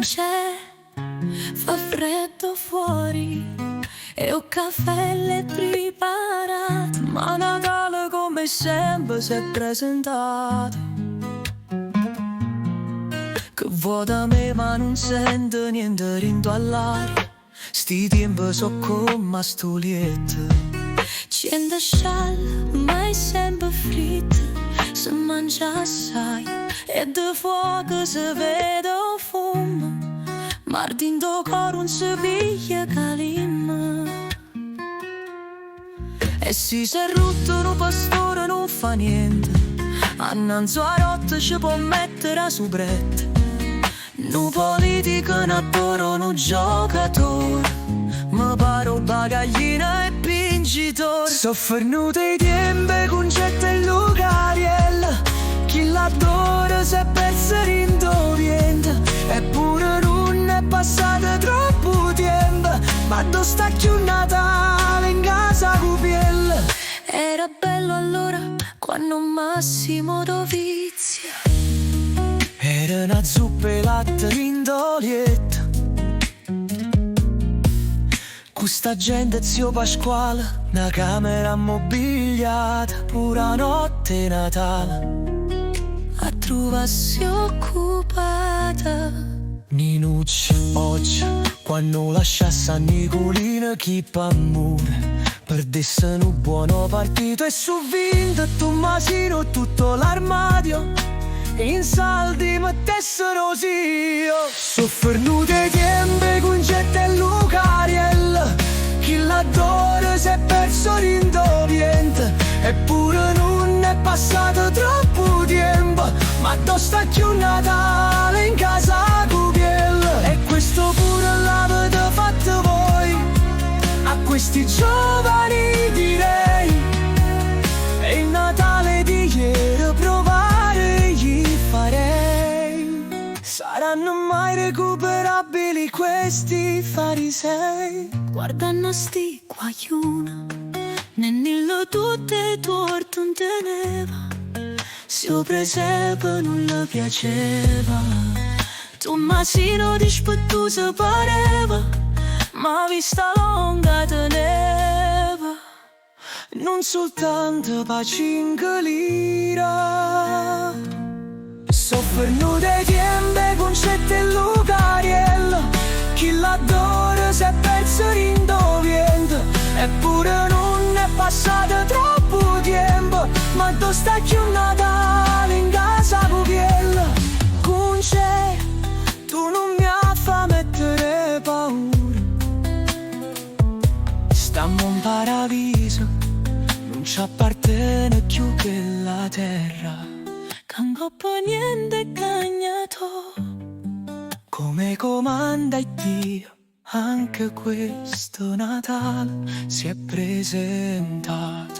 c'è, fa freddo fuori e un caffè l'è preparato, ma Natale come sempre si è presentato. Che vuoi da me ma non sento niente rindo all'aria, sti tempi so come stoliette. Cende scialla ma è sempre fritta, si mangia assai e de fuoco si vede un fumo, ma dentro cor non si piglia calima. E se si è rotto un pastore non fa niente, annanzi a rotta ci può mettere a subrette. Un politico, un attore, un giocatore, ma paro bagaglina e vincitore. Soffernuto i tempi, concetto e Lucariella, chi l'adora si è perso rindoviente. Eppure non è passato troppo tempo, ma dove sta più Natale in casa cupiella. Era bello allora, quando Massimo Dovizia era una zuppa e latte rindolietta. Questa gente zio Pasquale, una camera mobiliata, pura notte Natale a trovarsi occupata. Ninuccia oggi, quando lascia San Nicolino chi p'amore, perdesse un buono partito e su vinto Tommasino tutto l'armadio in saldi mettessero sì. Soffernuti tempi, concetto e Lucariella, chi l'adora si è perso rindoviente. Eppure non è passato troppo tempo, ma dove sta più Natale in casa cupiella. E questo pure l'avete fatto voi a questi giovani, direi. E il Natale di ieri provare gli farei. Saranno mai recuperabili questi farisei? Guardano sti guaiuna, nell'illo tutte torte non teneva, se o presepe non le piaceva. Tommasino dispettoso pareva, ma vista lunga teneva. Non soltanto pa 5 lire. Soffernuti i tempi, concetto e Lucariella, chi l'adora si è perso rindoviente. Eppure non è passato troppo tempo, ma dove sta più Natale in casa cupiella. Conce, tu non mi fa mettere paura, stiamo in paradiso, non ci appartiene più che la terra. Cangoppo niente cagnato, come comanda Dio, anche questo Natale si è presentato.